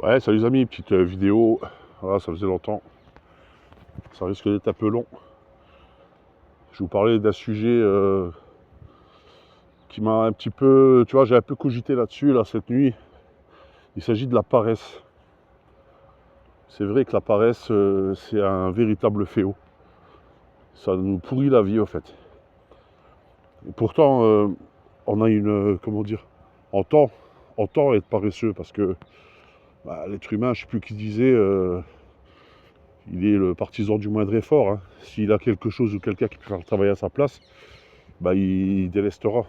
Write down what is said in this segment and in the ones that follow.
Ouais, salut les amis, petite vidéo. Voilà, ça faisait longtemps. Ça risque d'être un peu long. Je vais vous parler d'un sujet qui m'a un petit peu... Tu vois, j'ai un peu cogité là-dessus, là, cette nuit. Il s'agit de la paresse. C'est vrai que la paresse, c'est un véritable fléau. Ça nous pourrit la vie, en fait. Et pourtant, on a une... comment dire, on tend à être paresseux, parce que l'être humain, je ne sais plus qui disait... il est le partisan du moindre effort. Hein. S'il a quelque chose ou quelqu'un qui peut faire le travail à sa place, il délestera.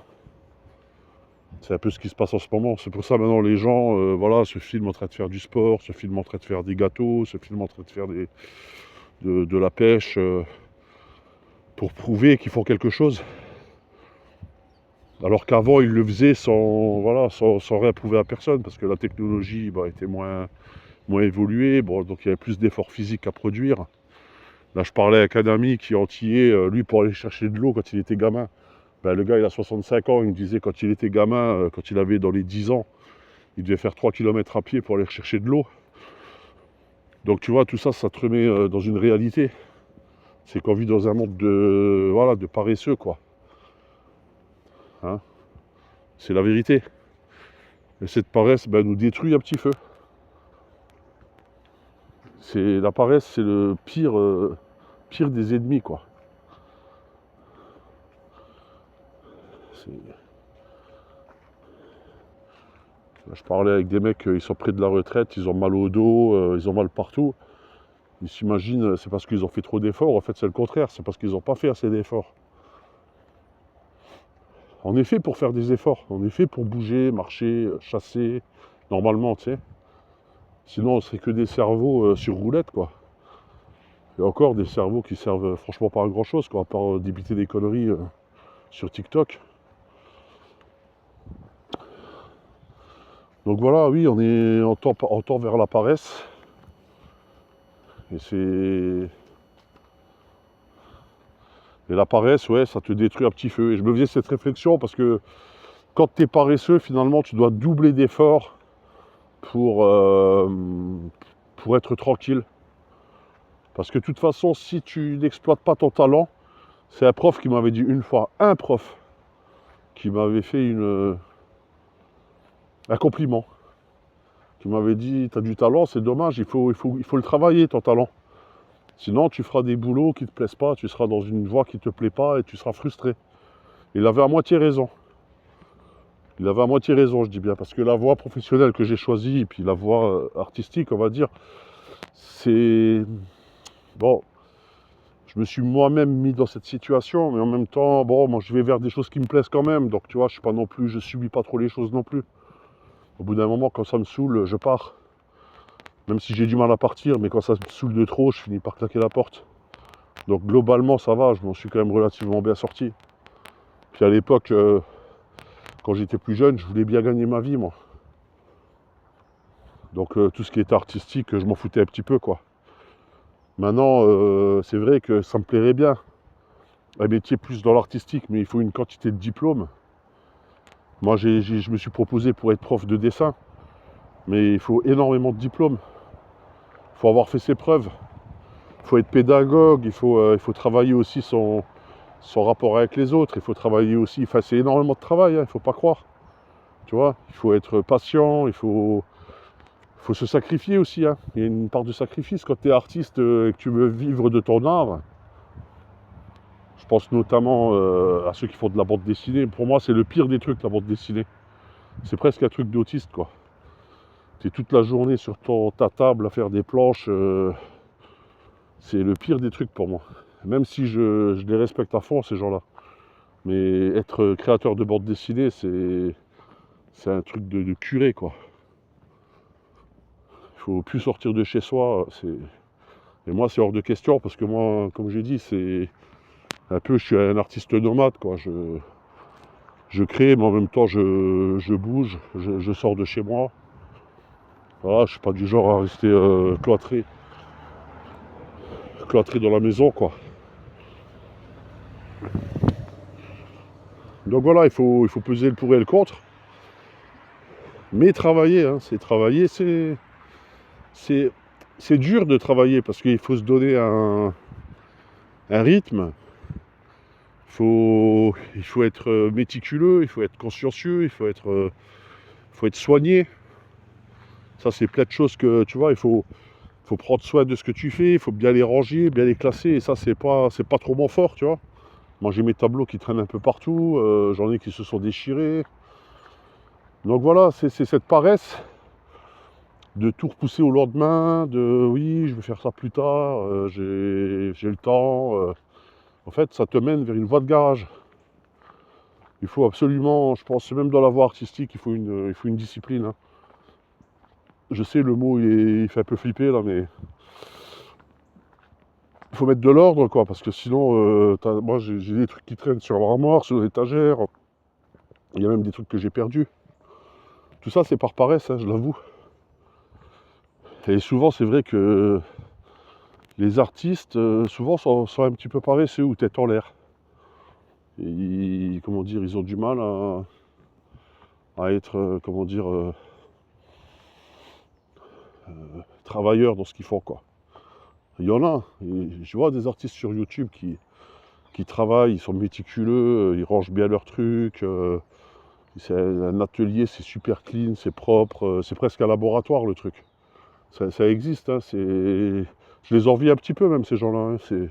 C'est un peu ce qui se passe en ce moment. C'est pour ça maintenant les gens se filment en train de faire du sport, se filment en train de faire des gâteaux, se filment en train de faire de la pêche pour prouver qu'ils font quelque chose. Alors qu'avant ils le faisaient sans rien prouver à personne, parce que la technologie était moins évoluée, donc il y avait plus d'efforts physiques à produire. Là je parlais avec un ami qui est antillais, lui pour aller chercher de l'eau quand il était gamin. Le gars il a 65 ans, il me disait quand il était gamin, quand il avait dans les 10 ans, il devait faire 3 km à pied pour aller chercher de l'eau. Donc tu vois, tout ça, ça te remet dans une réalité. C'est qu'on vit dans un monde de paresseux, quoi. Hein, c'est la vérité. Et cette paresse nous détruit un petit peu. La paresse, c'est le pire des ennemis, quoi. Je parlais avec des mecs, ils sont près de la retraite, ils ont mal au dos, ils ont mal partout. Ils s'imaginent, c'est parce qu'ils ont fait trop d'efforts. En fait, c'est le contraire, c'est parce qu'ils n'ont pas fait assez d'efforts. On est fait pour faire des efforts, on est fait pour bouger, marcher, chasser, normalement, tu sais. Sinon, on serait que des cerveaux sur roulette, quoi. Et encore des cerveaux qui servent franchement pas à grand chose, quoi, à part débiter des conneries sur TikTok. Donc voilà, oui, on tend vers la paresse. Et la paresse, ouais, ça te détruit un petit feu. Et je me faisais cette réflexion parce que quand tu es paresseux, finalement, tu dois doubler d'efforts pour être tranquille. Parce que de toute façon, si tu n'exploites pas ton talent, c'est un prof qui m'avait dit une fois, un prof, qui m'avait fait un compliment, qui m'avait dit, tu as du talent, c'est dommage, il faut le travailler, ton talent. Sinon, tu feras des boulots qui ne te plaisent pas, tu seras dans une voie qui ne te plaît pas et tu seras frustré. Il avait à moitié raison. Il avait à moitié raison, je dis bien, parce que la voie professionnelle que j'ai choisie, et puis la voie artistique, on va dire, c'est... Bon, je me suis moi-même mis dans cette situation, mais en même temps, moi je vais vers des choses qui me plaisent quand même, donc tu vois, je subis pas trop les choses non plus. Au bout d'un moment, quand ça me saoule, je pars. Même si j'ai du mal à partir, mais quand ça me saoule de trop, je finis par claquer la porte. Donc globalement, ça va, je m'en suis quand même relativement bien sorti. Puis à l'époque, quand j'étais plus jeune, je voulais bien gagner ma vie, moi. Donc tout ce qui était artistique, je m'en foutais un petit peu, quoi. Maintenant, c'est vrai que ça me plairait bien. Un métier plus dans l'artistique, mais il faut une quantité de diplômes. Moi, je me suis proposé pour être prof de dessin, mais il faut énormément de diplômes. Il faut avoir fait ses preuves. Il faut être pédagogue, il faut travailler aussi son rapport avec les autres. Il faut travailler aussi, enfin c'est énormément de travail, il ne faut pas croire. Tu vois, il faut être patient, il faut se sacrifier aussi. Hein. Il y a une part de sacrifice quand tu es artiste et que tu veux vivre de ton art. Je pense notamment à ceux qui font de la bande dessinée. Pour moi, c'est le pire des trucs, la bande dessinée. C'est presque un truc d'autiste, quoi. Tu es toute la journée sur ta table à faire des planches. C'est le pire des trucs pour moi. Même si je les respecte à fond, ces gens-là. Mais être créateur de bande dessinée, c'est un truc de curé, quoi. Il faut plus sortir de chez soi. Et moi, c'est hors de question, parce que moi, comme j'ai dit, c'est un peu, je suis un artiste nomade, quoi. Je crée, mais en même temps, je bouge, je sors de chez moi. Voilà, je ne suis pas du genre à rester cloîtré dans la maison, quoi. Donc voilà, il faut peser le pour et le contre. Mais travailler, hein, c'est travailler, c'est dur de travailler parce qu'il faut se donner un rythme. Il faut être méticuleux, il faut être consciencieux, faut être soigné. Ça, c'est plein de choses que, tu vois, faut prendre soin de ce que tu fais, il faut bien les ranger, bien les classer. Et ça, c'est pas trop mon fort, tu vois. Moi, j'ai mes tableaux qui traînent un peu partout, j'en ai qui se sont déchirés. Donc voilà, c'est cette paresse de tout repousser au lendemain, de oui, je vais faire ça plus tard, j'ai le temps. En fait, ça te mène vers une voie de garage. Il faut absolument, je pense, même dans la voie artistique, il faut une discipline, hein. Je sais, le mot, il fait un peu flipper, là, mais il faut mettre de l'ordre, quoi, parce que sinon, moi, j'ai des trucs qui traînent sur l'armoire, sur l'étagère. Il y a même des trucs que j'ai perdus. Tout ça, c'est par paresse, hein, je l'avoue. Et souvent, c'est vrai que les artistes, souvent, sont un petit peu paresseux ou tête en l'air. Et, comment dire, ils ont du mal à être, travailleurs dans ce qu'ils font, quoi. Il y en a, et je vois des artistes sur YouTube qui travaillent, ils sont méticuleux, ils rangent bien leurs trucs, c'est un atelier, c'est super clean, c'est propre, c'est presque un laboratoire le truc. Ça existe, hein, je les envie un petit peu même ces gens-là, hein,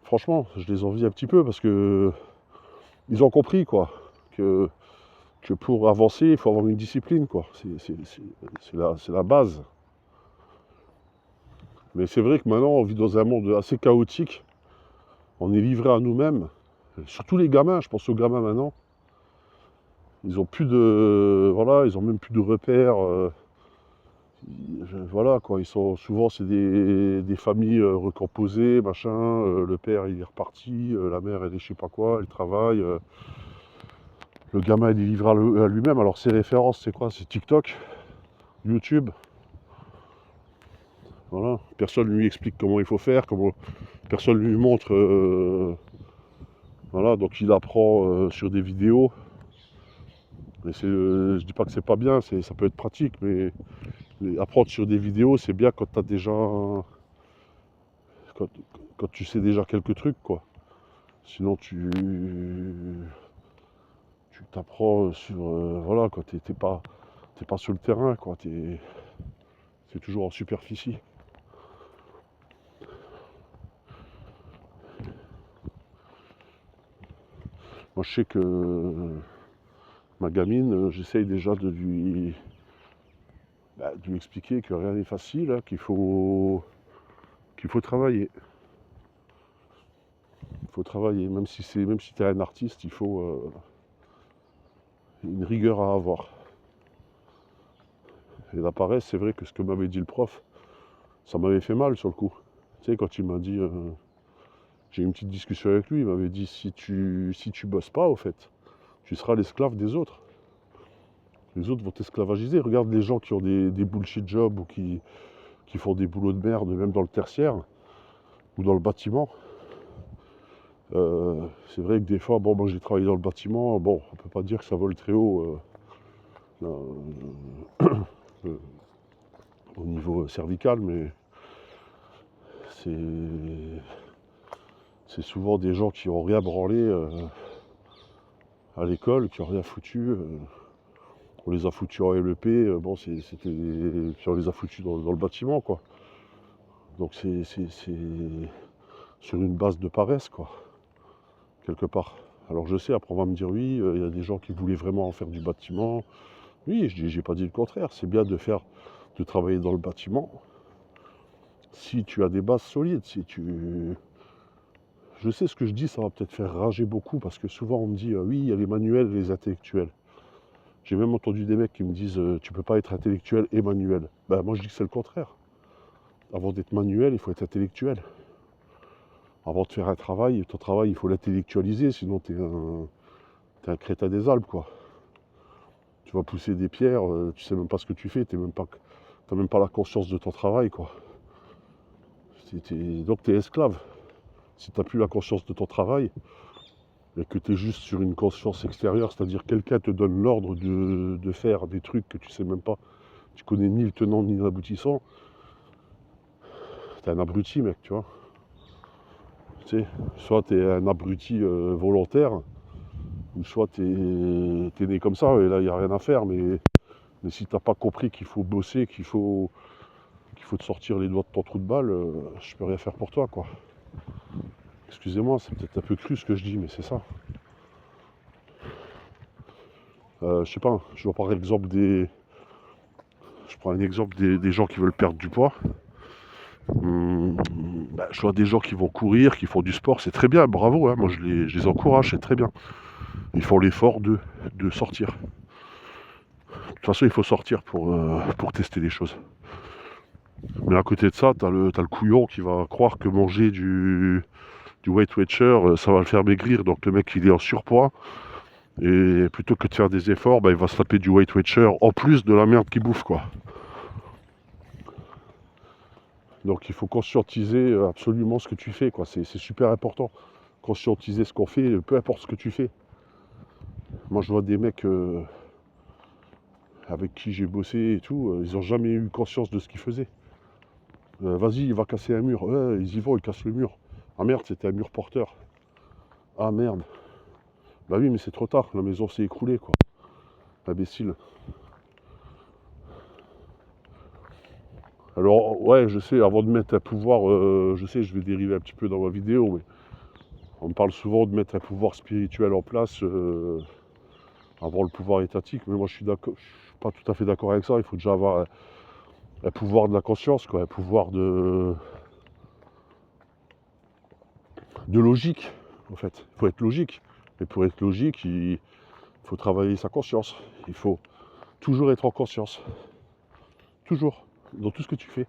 franchement, je les envie un petit peu parce que ils ont compris quoi, que, que pour avancer, il faut avoir une discipline quoi, c'est la base. Mais c'est vrai que maintenant, on vit dans un monde assez chaotique, on est livré à nous-mêmes, surtout les gamins, je pense aux gamins maintenant. Ils ont plus de. Voilà, ils ont même plus de repères. Voilà quoi, ils sont. Souvent c'est des familles recomposées, machin. Le père il est reparti, la mère elle est je sais pas quoi, elle travaille. Le gamin il est livré à lui-même. Alors ses références c'est quoi? C'est TikTok, YouTube. Voilà. Personne lui explique comment il faut faire, personne lui montre. Voilà, donc il apprend sur des vidéos. Mais je dis pas que c'est pas bien, ça peut être pratique, mais apprendre sur des vidéos, c'est bien quand t'as déjà. Quand, quand tu sais déjà quelques trucs, quoi. Sinon, tu t'apprends sur. Voilà, quoi. T'es pas sur le terrain, quoi. C'est toujours en superficie. Moi, je sais que ma gamine, j'essaye déjà de lui expliquer que rien n'est facile, hein, qu'il faut travailler. Il faut travailler, même si tu es un artiste, il faut une rigueur à avoir. Et la paresse, c'est vrai que ce que m'avait dit le prof, ça m'avait fait mal sur le coup. Tu sais, quand il m'a dit, j'ai eu une petite discussion avec lui, il m'avait dit si tu bosses pas, au fait, tu seras l'esclave des autres. Les autres vont t'esclavagiser. Regarde les gens qui ont des bullshit jobs ou qui font des boulots de merde, même dans le tertiaire ou dans le bâtiment. C'est vrai que des fois, bon, moi j'ai travaillé dans le bâtiment, bon, on peut pas dire que ça vole très haut au niveau cervical, mais c'est souvent des gens qui ont rien branlé à l'école, qui ont rien foutu. On les a foutus en LEP, bon, puis on les a foutus dans le bâtiment, quoi. Donc c'est sur une base de paresse, quoi, quelque part. Alors je sais, après on va me dire oui, il y a des gens qui voulaient vraiment en faire du bâtiment. Oui, j'ai pas dit le contraire, c'est bien de travailler dans le bâtiment si tu as des bases solides, si tu. Je sais ce que je dis, ça va peut-être faire rager beaucoup parce que souvent on me dit oui, il y a les manuels et les intellectuels. J'ai même entendu des mecs qui me disent tu peux pas être intellectuel et manuel. Ben moi je dis que c'est le contraire. Avant d'être manuel, il faut être intellectuel. Avant de faire un travail, ton travail il faut l'intellectualiser, sinon t'es un crétin des Alpes quoi. Tu vas pousser des pierres, tu sais même pas ce que tu fais, t'as même pas la conscience de ton travail quoi. Donc t'es esclave. Si t'as plus la conscience de ton travail, et que tu es juste sur une conscience extérieure, c'est-à-dire quelqu'un te donne l'ordre de faire des trucs que tu sais même pas tu connais ni le tenant ni l'aboutissant, t'es un abruti, mec, tu vois. Tu sais, soit t'es un abruti volontaire, ou soit t'es né comme ça, et là, il n'y a rien à faire, mais si t'as pas compris qu'il faut bosser, qu'il faut te sortir les doigts de ton trou de balle, je peux rien faire pour toi, quoi. Excusez-moi, c'est peut-être un peu cru ce que je dis, mais c'est ça. Je sais pas, je prends l'exemple je prends un exemple des gens qui veulent perdre du poids. Je vois des gens qui vont courir, qui font du sport, c'est très bien, bravo, hein, moi je les encourage, c'est très bien. Ils font l'effort de sortir. De toute façon, il faut sortir pour tester les choses. Mais à côté de ça, t'as le couillon qui va croire que manger du Weight Watcher, ça va le faire maigrir. Donc le mec, il est en surpoids. Et plutôt que de faire des efforts, il va se taper du Weight Watcher en plus de la merde qu'il bouffe, quoi. Donc il faut conscientiser absolument ce que tu fais, quoi. C'est super important. Conscientiser ce qu'on fait, peu importe ce que tu fais. Moi, je vois des mecs avec qui j'ai bossé et tout, ils n'ont jamais eu conscience de ce qu'ils faisaient. Vas-y, il va casser un mur. Ouais, ils y vont, ils cassent le mur. Ah merde, c'était un mur porteur. Ah merde. Bah oui, mais c'est trop tard, la maison s'est écroulée, quoi. Imbécile. Alors, ouais, je sais, avant de mettre un pouvoir, je sais, je vais dériver un petit peu dans ma vidéo, mais on me parle souvent de mettre un pouvoir spirituel en place avant le pouvoir étatique, mais moi je suis pas tout à fait d'accord avec ça. Il faut déjà avoir un pouvoir de la conscience, quoi, un pouvoir de logique, en fait. Il faut être logique. Mais pour être logique, il faut travailler sa conscience. Il faut toujours être en conscience. Toujours. Dans tout ce que tu fais.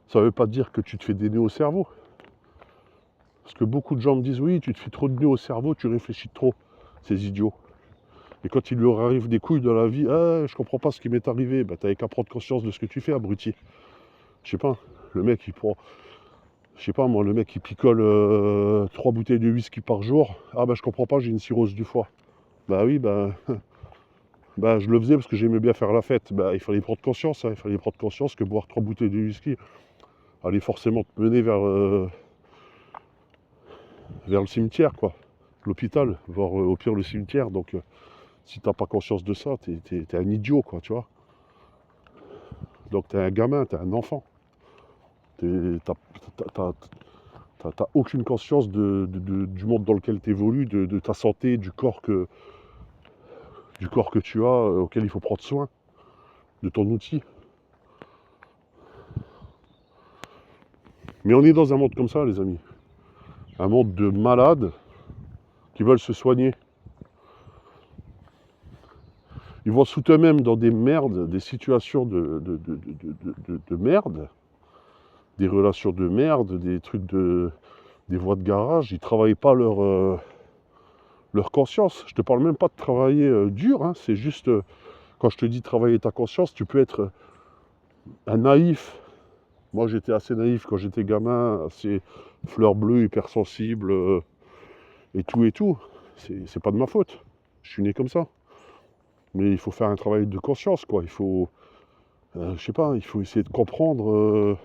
Ça ne veut pas dire que tu te fais des nœuds au cerveau. Parce que beaucoup de gens me disent, oui, tu te fais trop de nœuds au cerveau, tu réfléchis trop. Ces idiots. Et quand il leur arrive des couilles dans la vie, ah, je comprends pas ce qui m'est arrivé, t'avais qu'à prendre conscience de ce que tu fais, abruti. Je sais pas, le mec il prend, je sais pas moi, le mec il picole 3 bouteilles de whisky par jour, ah je comprends pas, j'ai une cirrhose du foie. Bah oui, je le faisais parce que j'aimais bien faire la fête. Il fallait prendre conscience, hein, il fallait prendre conscience que boire 3 bouteilles de whisky allait forcément te mener vers le cimetière, quoi. L'hôpital, voire au pire le cimetière. Donc si t'as pas conscience de ça, t'es un idiot, quoi, tu vois. Donc t'es un gamin, t'es un enfant. T'as aucune conscience du monde dans lequel tu évolues, de ta santé, du corps que tu as, auquel il faut prendre soin, de ton outil. Mais on est dans un monde comme ça, les amis. Un monde de malades qui veulent se soigner. Ils vont sous eux-mêmes dans des merdes, des situations de merde, des relations de merde, des trucs des voies de garage. Ils ne travaillent pas leur conscience. Je te parle même pas de travailler dur, hein. C'est juste, quand je te dis travailler ta conscience, tu peux être un naïf. Moi j'étais assez naïf quand j'étais gamin, assez fleur bleue, hypersensible, et tout et tout. C'est pas de ma faute. Je suis né comme ça. Mais il faut faire un travail de conscience, quoi. Il faut, je sais pas, il faut essayer de comprendre.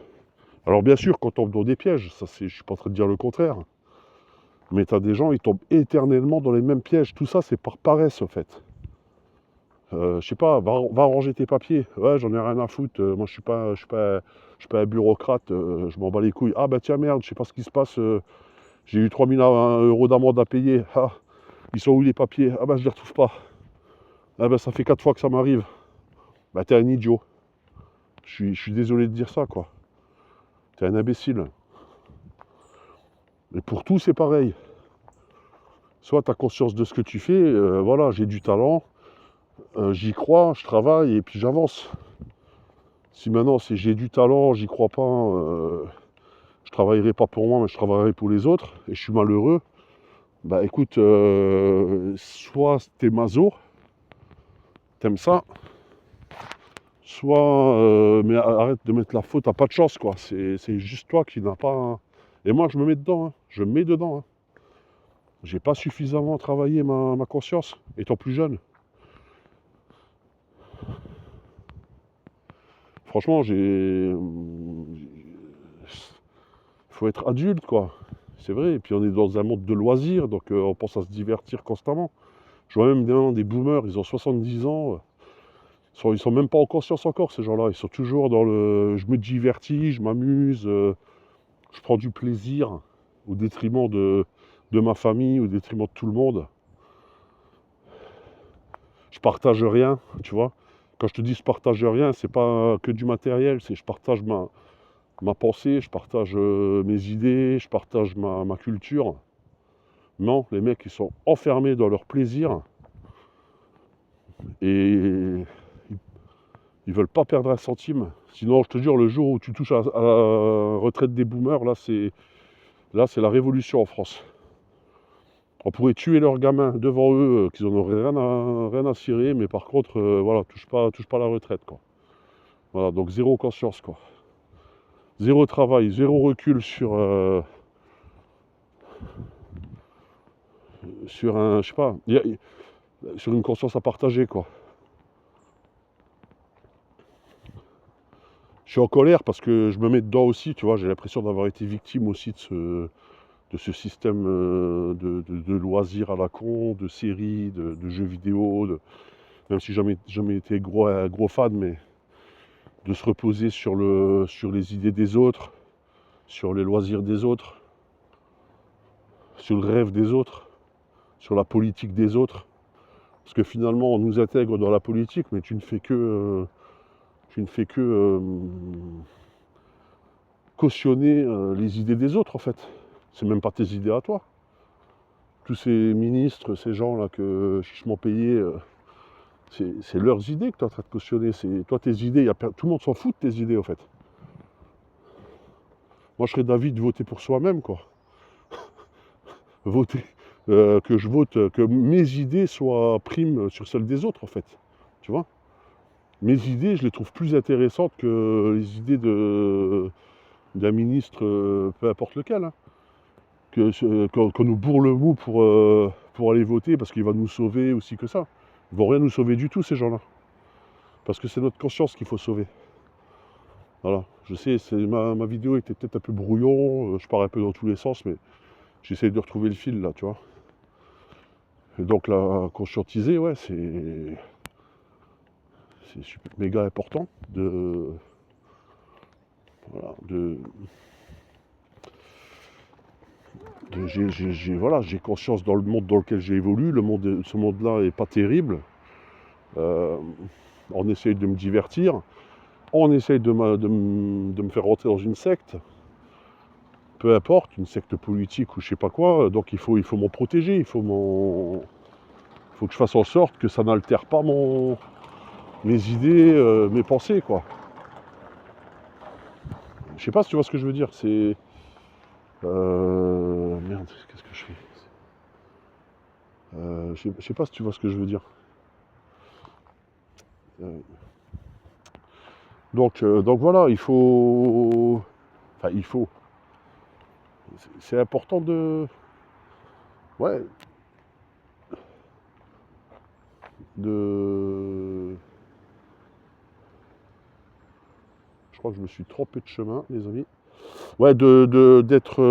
Alors bien sûr, qu'on tombe dans des pièges, ça je suis pas en train de dire le contraire. Mais t'as des gens, ils tombent éternellement dans les mêmes pièges. Tout ça, c'est par paresse, en fait. Je sais pas, va ranger tes papiers. Ouais, j'en ai rien à foutre. Moi, je suis pas un bureaucrate. Je m'en bats les couilles. Ah tiens, merde, je sais pas ce qui se passe. J'ai eu 3 000 € d'amende à payer. Ah, ils sont où les papiers? Ah je les retrouve pas. Ah ça fait 4 fois que ça m'arrive. T'es un idiot. Je suis désolé de dire ça, quoi. T'es un imbécile. Et pour tout, c'est pareil. Soit tu as conscience de ce que tu fais, voilà, j'ai du talent, j'y crois, je travaille et puis j'avance. Si maintenant c'est j'ai du talent, j'y crois pas, je travaillerai pas pour moi, mais je travaillerai pour les autres, et je suis malheureux, écoute, soit t'es maso, t'aimes ça, soit, mais arrête de mettre la faute, t'as pas de chance, quoi. C'est juste toi qui n'as pas... Et moi je me mets dedans, hein. Je me mets dedans. Hein. J'ai pas suffisamment travaillé ma conscience, étant plus jeune. Franchement, faut être adulte, quoi. C'est vrai. Et puis on est dans un monde de loisirs, donc on pense à se divertir constamment. Je vois même des boomers, ils ont 70 ans. Ils sont même pas en conscience encore, ces gens-là. Ils sont toujours dans le je me divertis, je m'amuse, je prends du plaisir au détriment de ma famille, au détriment de tout le monde. Je partage rien, tu vois. Quand je te dis je partage rien, c'est pas que du matériel, c'est je partage ma pensée, je partage mes idées, je partage ma culture. Non, les mecs, ils sont enfermés dans leur plaisir et ils veulent pas perdre un centime. Sinon, je te jure, le jour où tu touches à la retraite des boomers, là, c'est la révolution en France. On pourrait tuer leurs gamins devant eux, qu'ils en auraient rien à cirer, mais par contre, voilà, touche pas à la retraite, quoi. Voilà, donc zéro conscience, quoi. Zéro travail, zéro recul sur un, je sais pas, sur une conscience à partager, quoi. Je suis en colère parce que je me mets dedans aussi, tu vois, j'ai l'impression d'avoir été victime aussi de ce système de loisirs à la con, de séries, de jeux vidéo, même si jamais été un gros fan, mais de se reposer sur les idées des autres, sur les loisirs des autres, sur le rêve des autres, sur la politique des autres. Parce que finalement, on nous intègre dans la politique, mais tu ne fais que cautionner les idées des autres, en fait. C'est même pas tes idées à toi. Tous ces ministres, ces gens-là que chichement payés, c'est leurs idées que tu es en train de cautionner. Toi, tes idées, tout le monde s'en fout de tes idées, en fait. Moi, je serais d'avis de voter pour soi-même, quoi. Voter, que je vote, que mes idées soient primes sur celles des autres, en fait. Tu vois? Mes idées, je les trouve plus intéressantes que les idées d'un ministre, peu importe lequel, hein. Qu'on nous bourre le mou pour aller voter parce qu'il va nous sauver aussi que ça. Ils vont rien nous sauver du tout, ces gens-là. Parce que c'est notre conscience qu'il faut sauver. Voilà. Je sais, ma vidéo était peut-être un peu brouillon, je pars un peu dans tous les sens, mais j'essaie de retrouver le fil là, tu vois. Et donc la conscientiser, ouais, c'est méga important voilà, voilà, j'ai conscience dans le monde dans lequel j'ai évolué, ce monde-là est pas terrible. Euh, on essaye de me divertir, on essaye de me faire rentrer dans une secte, peu importe, une secte politique ou je sais pas quoi, donc il faut m'en protéger, il faut que je fasse en sorte que ça n'altère pas mes idées, mes pensées, quoi. Je sais pas si tu vois ce que je veux dire, c'est... Merde, qu'est-ce que je fais? Je sais pas si tu vois ce que je veux dire. Euh, donc voilà, il faut... Enfin, il faut... C'est important de... Ouais, de... Je crois que je me suis trompé de chemin, les amis. Ouais, d'être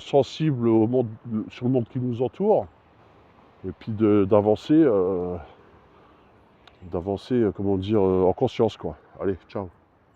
sensible au monde, sur le monde qui nous entoure, et puis d'avancer, comment dire, en conscience, quoi. Allez, ciao.